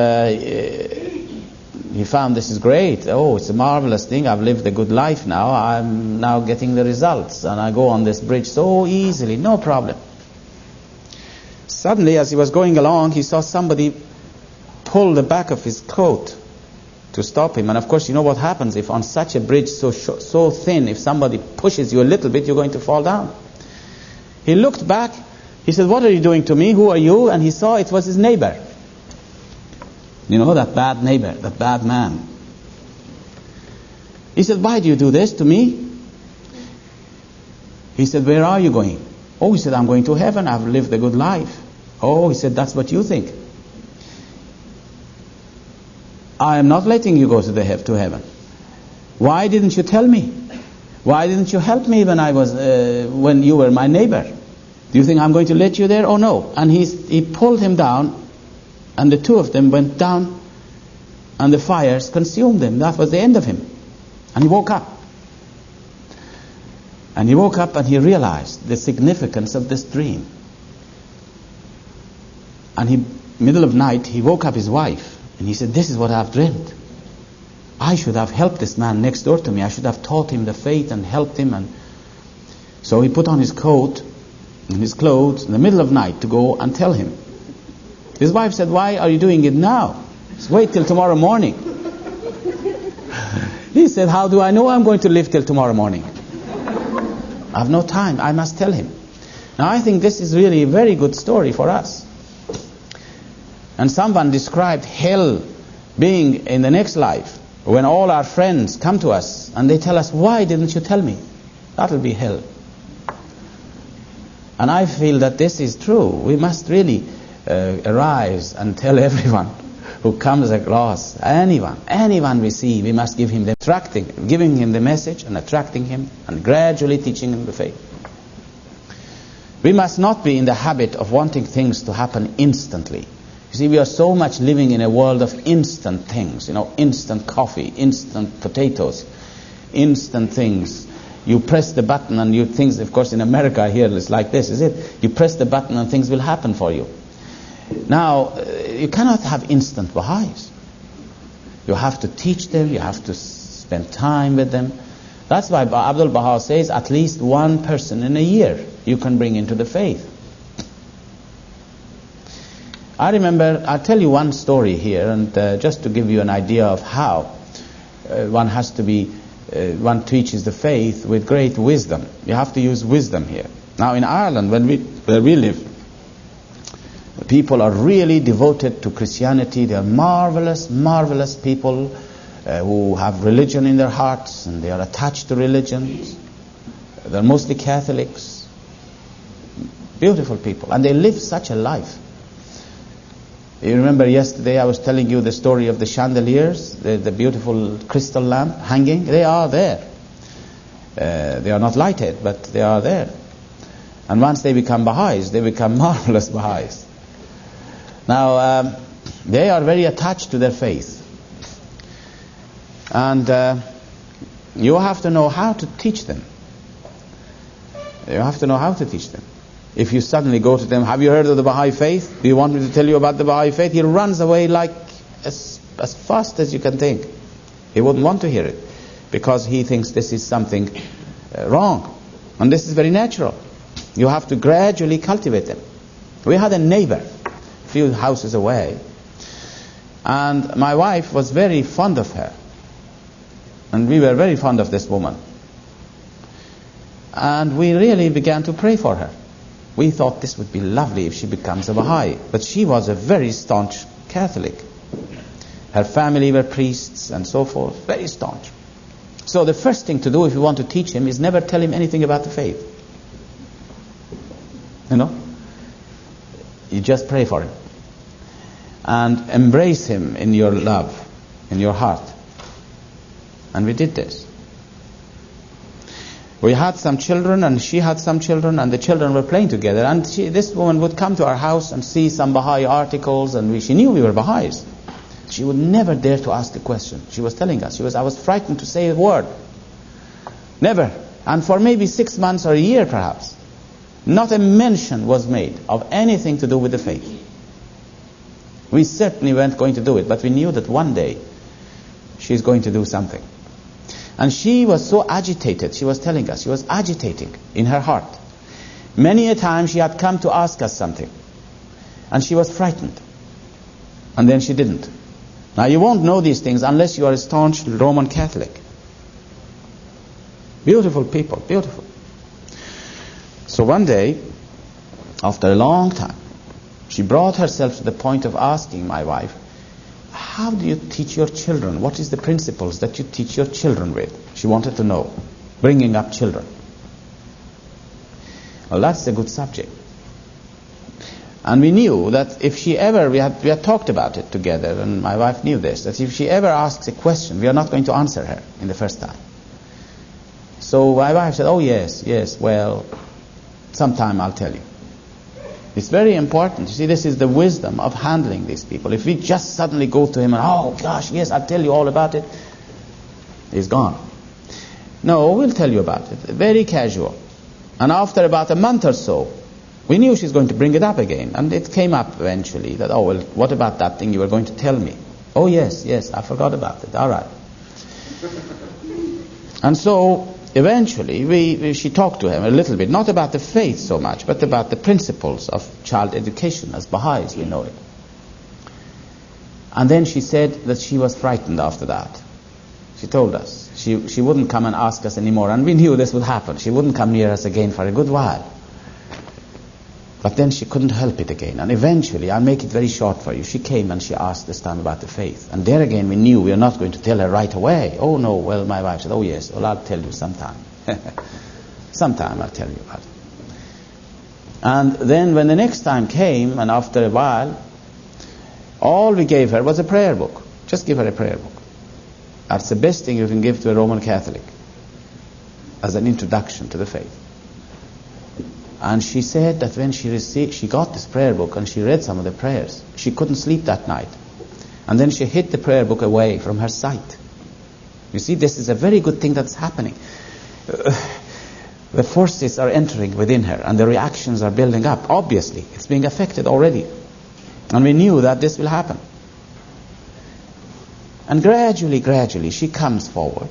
he found this is great. Oh, it's a marvelous thing. I've lived a good life now. I'm now getting the results. And I go on this bridge so easily, no problem. Suddenly, as he was going along, he saw somebody pull the back of his coat to stop him. And of course, you know what happens if on such a bridge so thin, if somebody pushes you a little bit, you're going to fall down. He looked back. He said, what are you doing to me? Who are you? And he saw it was his neighbor. You know, that bad neighbor, that bad man. He said, why do you do this to me? He said, where are you going? Oh, he said, I'm going to heaven. I've lived a good life. Oh, he said, that's what you think. I am not letting you go to heaven. Why didn't you tell me? Why didn't you help me when you were my neighbor? Do you think I'm going to let you there? Oh no. And he pulled him down, and the two of them went down, and the fires consumed them. That was the end of him. And he woke up. And he woke up and he realized the significance of this dream. And middle of night, he woke up his wife, and he said, this is what I've dreamed. I should have helped this man next door to me. I should have taught him the faith and helped him. And so he put on his coat and his clothes in the middle of night to go and tell him. His wife said, why are you doing it now? Just wait till tomorrow morning. He said, how do I know I'm going to live till tomorrow morning? I have no time. I must tell him. Now I think this is really a very good story for us. And someone described hell being in the next life, when all our friends come to us and they tell us, why didn't you tell me? That'll be hell. And I feel that this is true. We must really arise and tell everyone who comes across, anyone we see, we must give him giving him the message and attracting him and gradually teaching him the faith. We must not be in the habit of wanting things to happen instantly. You see, we are so much living in a world of instant things, instant coffee, instant potatoes, instant things. You press the button and things, of course in America here it's like this, is it? You press the button and things will happen for you. Now, you cannot have instant Baha'is. You have to teach them, you have to spend time with them. That's why Abdul Baha says at least one person in a year you can bring into the faith. I remember, I'll tell you one story here, and just to give you an idea of how one has to be, one teaches the faith with great wisdom. You have to use wisdom here. Now in Ireland, where we live, people are really devoted to Christianity. They are marvelous, marvelous people who have religion in their hearts, and they are attached to religions. They're mostly Catholics. Beautiful people. And they live such a life. You remember yesterday I was telling you the story of the chandeliers, the beautiful crystal lamp hanging. They are there. They are not lighted, but they are there. And once they become Baha'is, they become marvelous Baha'is. Now, they are very attached to their faith. And you have to know how to teach them. You have to know how to teach them. If you suddenly go to them, have you heard of the Baha'i faith? Do you want me to tell you about the Baha'i faith? He runs away like as fast as you can think. He wouldn't want to hear it because he thinks this is something wrong. And this is very natural. You have to gradually cultivate them. We had a neighbor a few houses away, and my wife was very fond of her. And we were very fond of this woman. And we really began to pray for her. We thought this would be lovely if she becomes a Baha'i. But she was a very staunch Catholic. Her family were priests and so forth. Very staunch. So the first thing to do if you want to teach him is never tell him anything about the faith. You just pray for him. And embrace him in your love, in your heart. And we did this. We had some children, and she had some children, and the children were playing together. And this woman would come to our house and see some Baha'i articles, and she knew we were Baha'is. She would never dare to ask a question. She was telling us, I was frightened to say a word. Never. And for maybe 6 months or a year perhaps, not a mention was made of anything to do with the faith. We certainly weren't going to do it, but we knew that one day she's going to do something. And she was so agitated, she was telling us, she was agitating in her heart. Many a time she had come to ask us something, and she was frightened. And then she didn't. Now you won't know these things unless you are a staunch Roman Catholic. Beautiful people, beautiful. So one day, after a long time, she brought herself to the point of asking my wife, how do you teach your children? What is the principles that you teach your children with? She wanted to know. Bringing up children. Well, that's a good subject. And we knew that if she ever, we had talked about it together, and my wife knew this, that if she ever asks a question, we are not going to answer her in the first time. So my wife said, oh yes, well, sometime I'll tell you. It's very important. You see, this is the wisdom of handling these people. If we just suddenly go to him and, oh gosh, yes, I'll tell you all about it, he's gone. No, we'll tell you about it. Very casual. And after about a month or so, we knew she's going to bring it up again. And it came up eventually that, oh, well, what about that thing you were going to tell me? Oh, yes, I forgot about it. All right. And so eventually, she talked to him a little bit, not about the faith so much, but about the principles of child education as Baha'is, we know it. And then she said that she was frightened after that. She told us. She wouldn't come and ask us anymore, and we knew this would happen. She wouldn't come near us again for a good while. But then she couldn't help it again, and eventually, I'll make it very short for you, she came and she asked this time about the faith. And there again we knew we were not going to tell her right away. Oh no, well, my wife said, oh yes, well, I'll tell you sometime. Sometime I'll tell you about it. And then when the next time came, and after a while, all we gave her was a prayer book. Just give her a prayer book. That's the best thing you can give to a Roman Catholic as an introduction to the faith. And she said that when she got this prayer book and she read some of the prayers, she couldn't sleep that night. And then she hid the prayer book away from her sight. You see, this is a very good thing that's happening. The forces are entering within her and the reactions are building up. Obviously, it's being affected already. And we knew that this will happen. And gradually, she comes forward.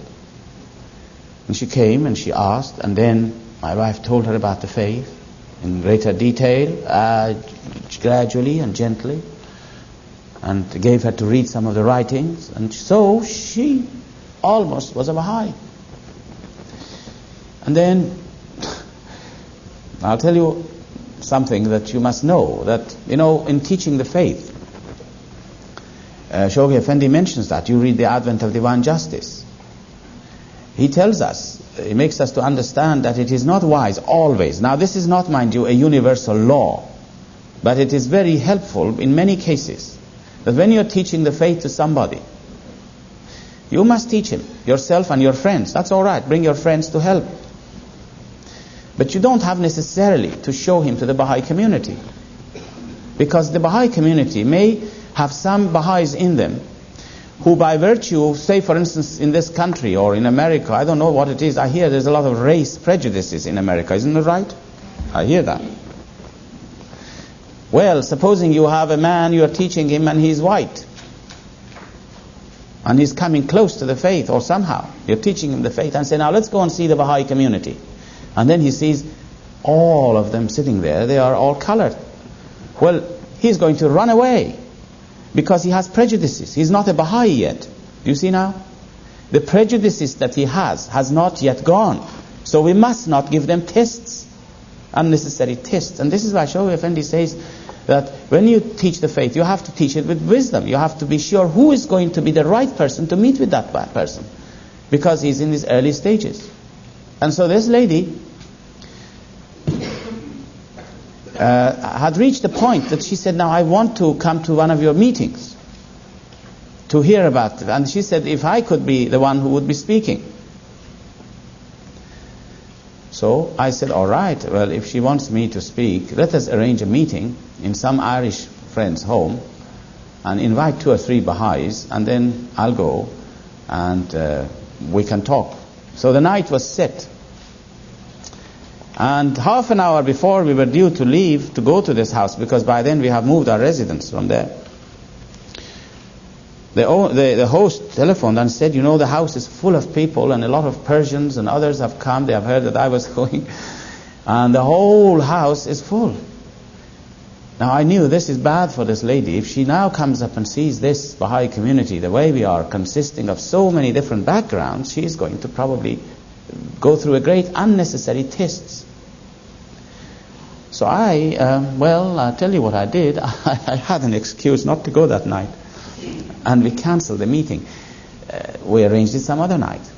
And she came and she asked, and then my wife told her about the faith in greater detail, gradually and gently, and gave her to read some of the writings. And so she almost was a Baha'i. And then I'll tell you something that you must know, that, in teaching the faith, Shoghi Effendi mentions that. You read The Advent of Divine Justice. He tells us, he makes us to understand that it is not wise always. Now this is not, mind you, a universal law, but it is very helpful in many cases, that when you're teaching the faith to somebody, you must teach him, yourself and your friends. That's all right, bring your friends to help. But you don't have necessarily to show him to the Baha'i community, because the Baha'i community may have some Baha'is in them who, by virtue, say for instance in this country or in America, I don't know what it is, I hear there's a lot of race prejudices in America, isn't it right? I hear that. Well, supposing you have a man, you are teaching him and he's white, and he's coming close to the faith, or somehow you're teaching him the faith and say, now let's go and see the Baha'i community. And then he sees all of them sitting there, they are all colored. Well, he's going to run away because he has prejudices. He's not a Baha'i yet. You see now? The prejudices that he has not yet gone. So we must not give them tests, unnecessary tests. And this is why Shoghi Effendi says that when you teach the faith, you have to teach it with wisdom. You have to be sure who is going to be the right person to meet with that person, because he's in these early stages. And so this lady had reached the point that she said, now I want to come to one of your meetings to hear about it. And she said, if I could be the one who would be speaking. So I said, all right, well, if she wants me to speak, let us arrange a meeting in some Irish friend's home and invite 2 or 3 Baha'is, and then I'll go and we can talk. So the night was set. And half an hour before we were due to leave to go to this house, because by then we have moved our residence from there, the host telephoned and said, the house is full of people and a lot of Persians and others have come. They have heard that I was going, and the whole house is full. Now I knew this is bad for this lady. If she now comes up and sees this Baha'i community the way we are, consisting of so many different backgrounds, she is going to probably go through a great unnecessary tests. So I'll tell you what I did. I had an excuse not to go that night, and we cancelled the meeting. We arranged it some other night.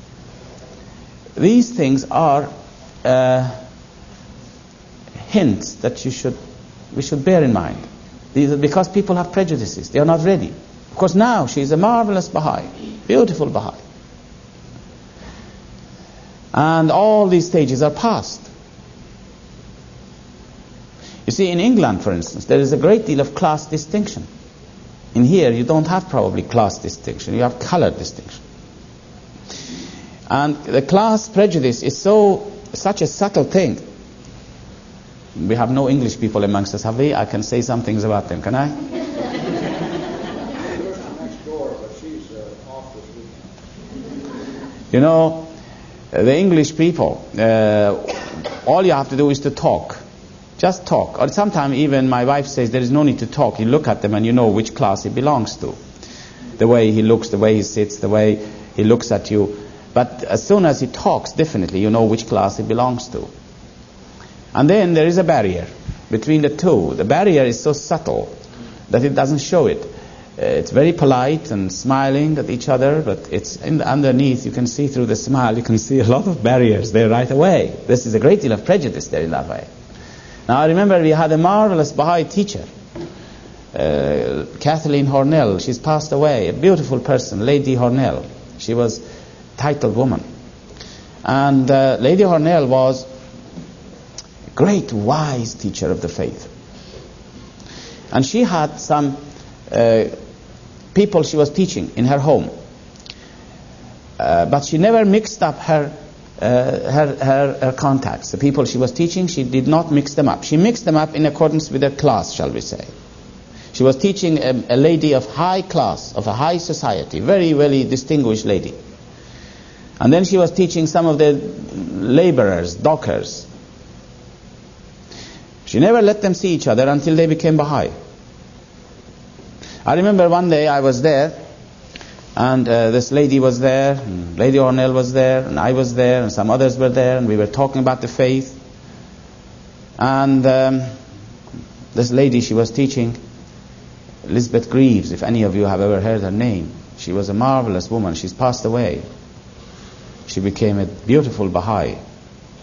These things are hints that we should bear in mind. These are because people have prejudices. They are not ready. Of course, now she is a marvelous Baha'i, beautiful Baha'i. And all these stages are past. You see, in England, for instance, there is a great deal of class distinction. In here, you don't have probably class distinction. You have color distinction. And the class prejudice is such a subtle thing. We have no English people amongst us, have we? I can say some things about them, can I? The English people, all you have to do is to talk. Just talk. Or sometimes even my wife says there is no need to talk. You look at them and you know which class he belongs to. The way he looks, the way he sits, the way he looks at you. But as soon as he talks, definitely you know which class he belongs to. And then there is a barrier between the two. The barrier is so subtle that it doesn't show it. It's very polite and smiling at each other, but it's underneath, you can see through the smile, you can see a lot of barriers there right away. This is a great deal of prejudice there in that way. Now I remember we had a marvelous Baha'i teacher, Kathleen Hornell. She's passed away, a beautiful person, Lady Hornell. She was a titled woman. And Lady Hornell was a great wise teacher of the faith. And she had some people she was teaching in her home, but she never mixed up her contacts. The people she was teaching, she did not mix them up. She mixed them up in accordance with her class, shall we say. She was teaching a lady of high class, of a high society, very, very distinguished lady. And then she was teaching some of the laborers, dockers. She never let them see each other until they became Baha'i. I remember one day I was there, and this lady was there, and Lady Ornell was there, and I was there, and some others were there, and we were talking about the faith. And this lady, she was teaching, Elizabeth Greaves, if any of you have ever heard her name. She was a marvelous woman. She's passed away. She became a beautiful Baha'i.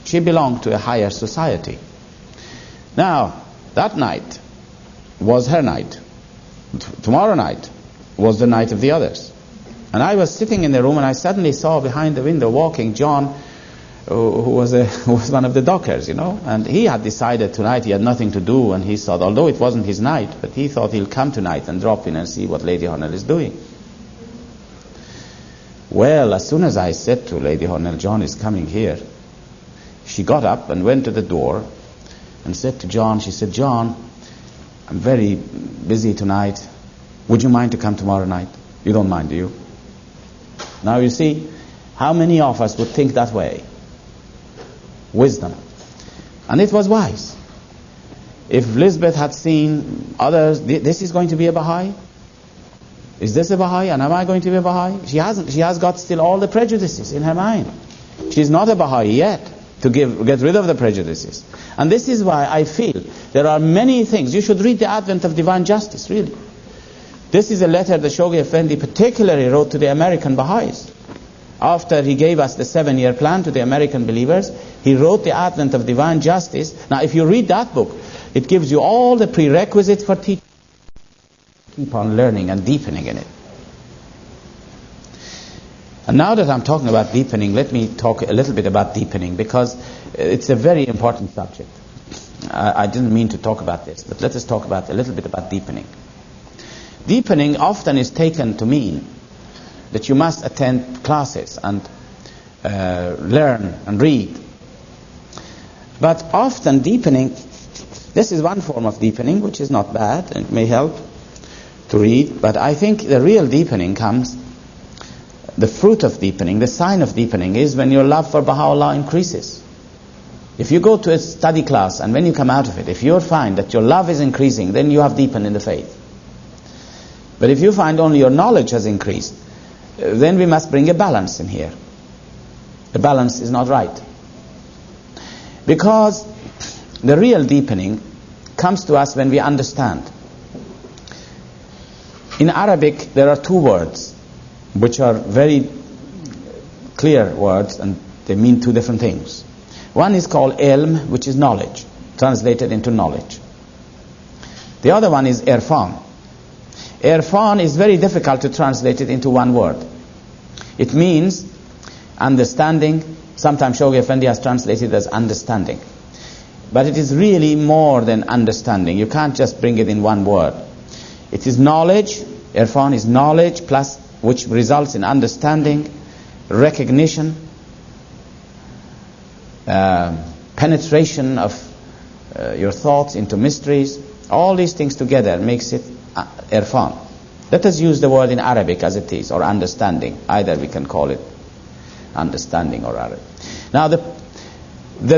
She belonged to a higher society. Now, that night was her night. Tomorrow night was the night of the others. And I was sitting in the room, and I suddenly saw behind the window walking John, who was one of the dockers, you know. And he had decided tonight he had nothing to do, and he thought, although it wasn't his night, but he thought he'll come tonight and drop in and see what Lady Hornell is doing. Well, as soon as I said to Lady Hornell, John is coming here, she got up and went to the door and said to John, she said, John, I'm very busy tonight. Would you mind to come tomorrow night? You don't mind, do you? Now you see, how many of us would think that way? Wisdom. And it was wise. If Elizabeth had seen others, this is going to be a Baha'i? Is this a Baha'i? And am I going to be a Baha'i? She hasn't. She has got still all the prejudices in her mind. She's not a Baha'i yet, to get rid of the prejudices. And this is why I feel there are many things. You should read The Advent of Divine Justice, really. This is a letter the Shoghi Effendi particularly wrote to the American Baha'is. After he gave us the 7-year plan to the American believers, he wrote The Advent of Divine Justice. Now, if you read that book, it gives you all the prerequisites for teaching. Keep on learning and deepening in it. And now that I'm talking about deepening, let me talk a little bit about deepening, because it's a very important subject. I didn't mean to talk about this, but let us talk about a little bit about deepening. Deepening often is taken to mean that you must attend classes and learn and read. But often deepening, this is one form of deepening, which is not bad, and it may help to read, but I think the real deepening comes, the fruit of deepening, the sign of deepening is when your love for Baha'u'llah increases. If you go to a study class and when you come out of it, if you find that your love is increasing, then you have deepened in the faith. But if you find only your knowledge has increased, then we must bring a balance in here. The balance is not right. Because the real deepening comes to us when we understand. In Arabic, there are two words which are very clear words, and they mean two different things. One is called ilm, which is knowledge, translated into knowledge. The other one is Earphone. Earphone is very difficult to translate it into one word. It means understanding. Sometimes Shoghi Effendi has translated it as understanding. But it is really more than understanding. You can't just bring it in one word. It is knowledge. Earphone is knowledge plus, which results in understanding, recognition, penetration of your thoughts into mysteries. All these things together makes it Earphone. Let us use the word in Arabic as it is, or understanding. Either we can call it understanding or Arabic. Now the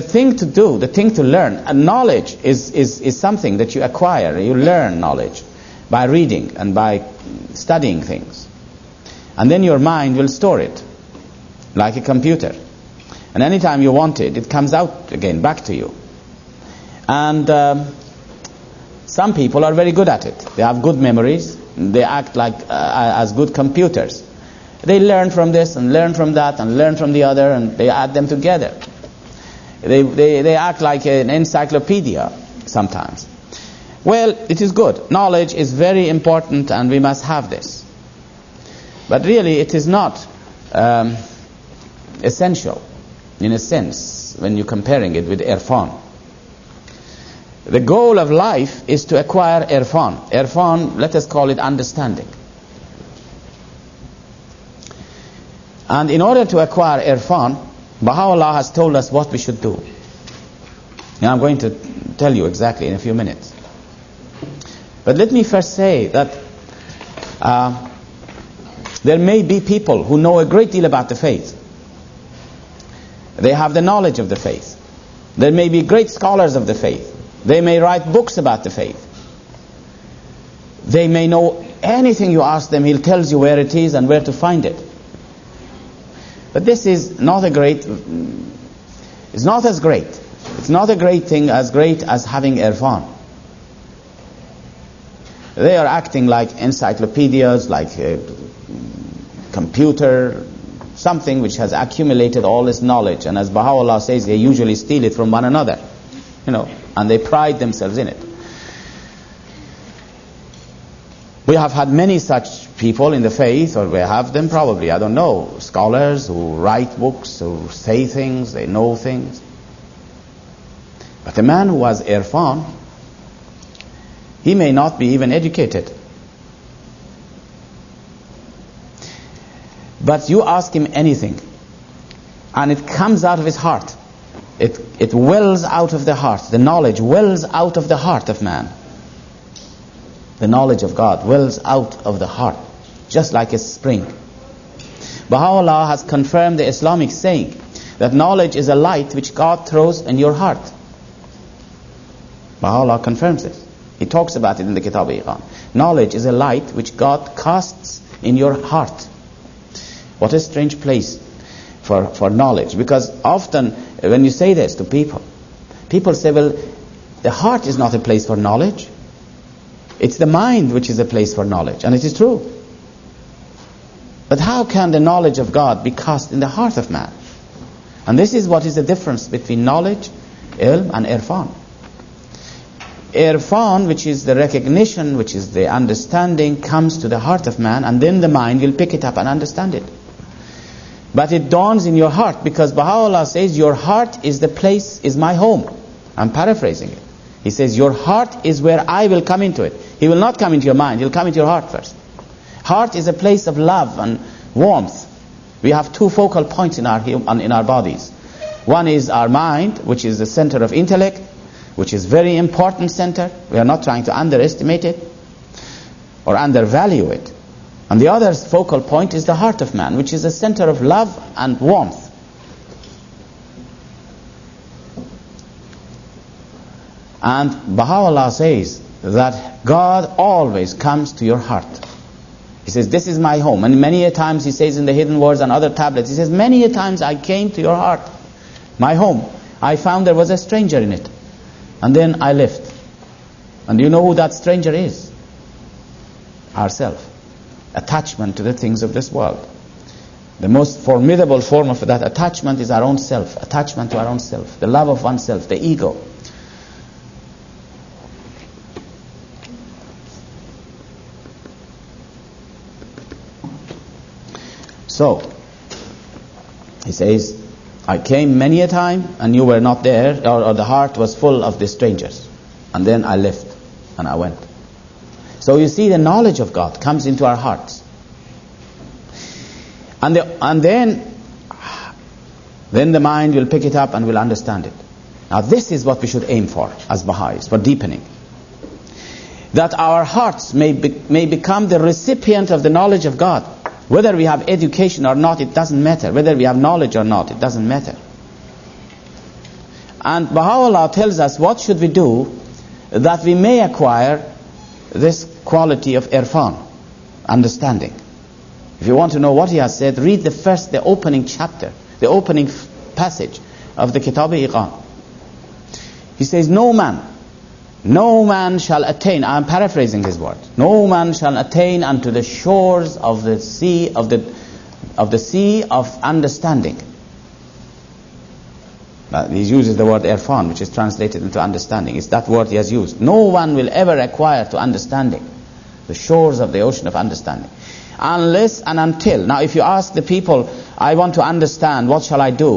thing to do, the thing to learn, and knowledge is something that you acquire. You learn knowledge by reading and by studying things. And then your mind will store it, like a computer. And anytime you want it, it comes out again, back to you. And some people are very good at it. They have good memories. They act like as good computers. They learn from this and learn from that and learn from the other, and they add them together. They act like an encyclopedia sometimes. Well, it is good. Knowledge is very important, and we must have this. But really, it is not essential, in a sense, when you're comparing it with Earphone. The goal of life is to acquire Earphone. Earphone, let us call it understanding. And in order to acquire Earphone, Baha'u'llah has told us what we should do. And I'm going to tell you exactly in a few minutes. But let me first say that there may be people who know a great deal about the faith. They have the knowledge of the faith. There may be great scholars of the faith. They may write books about the faith. They may know anything you ask them, he'll tell you where it is and where to find it. But this is not a great, it's not as great. It's not a great thing as great as having Earphone. They are acting like encyclopedias, like a computer, something which has accumulated all this knowledge. And as Baha'u'llah says, they usually steal it from one another, and they pride themselves in it. We have had many such people in the faith, or we have them probably, I don't know, scholars who write books, who say things, they know things. But the man who has Earphone, he may not be even educated. But you ask him anything, and it comes out of his heart. It wells out of the heart. The knowledge wells out of the heart of man. The knowledge of God wells out of the heart, just like a spring. Baha'u'llah has confirmed the Islamic saying that knowledge is a light which God throws in your heart. Baha'u'llah confirms this. He talks about it in the Kitab-i-Iqan. Knowledge is a light which God casts in your heart. What a strange place for knowledge. Because often when you say this to people, people say, well, the heart is not a place for knowledge. It's the mind which is a place for knowledge. And it is true. But how can the knowledge of God be cast in the heart of man? And this is what is the difference between knowledge, ilm, and Earphone. Earphone, which is the recognition, which is the understanding, comes to the heart of man, and then the mind will pick it up and understand it. But it dawns in your heart, because Baha'u'llah says, your heart is the place, is my home. I'm paraphrasing it. He says, your heart is where I will come into it. He will not come into your mind, he'll come into your heart first. Heart is a place of love and warmth. We have two focal points in our bodies. One is our mind, which is the center of intellect, which is very important center. We are not trying to underestimate it or undervalue it. And the other focal point is the heart of man, which is a center of love and warmth. And Baha'u'llah says that God always comes to your heart. He says, this is my home. And many a times he says in the hidden words and other tablets, he says, many a times I came to your heart, my home. I found there was a stranger in it. And then I left. And do you know who that stranger is? Ourself. Attachment to the things of this world. The most formidable form of that attachment is our own self. Attachment to our own self. The love of oneself, the ego. So, he says, I came many a time and you were not there, or the heart was full of the strangers. And then I left and I went. So you see, the knowledge of God comes into our hearts. And then the mind will pick it up and will understand it. Now this is what we should aim for as Baha'is, for deepening. That our hearts may become the recipient of the knowledge of God. Whether we have education or not, it doesn't matter. Whether we have knowledge or not, it doesn't matter. And Baha'u'llah tells us what should we do that we may acquire this quality of Earphone, understanding. If you want to know what he has said, read the opening chapter, the opening passage of the Kitab-i-Iqan. He says, no man No man shall attain, I am paraphrasing his words, no man shall attain unto the shores of the sea of the sea of understanding. He uses the word Earphone, which is translated into understanding. It's that word he has used. No one will ever acquire to understanding the shores of the ocean of understanding, unless and until. Now if you ask the people, I want to understand, what shall I do?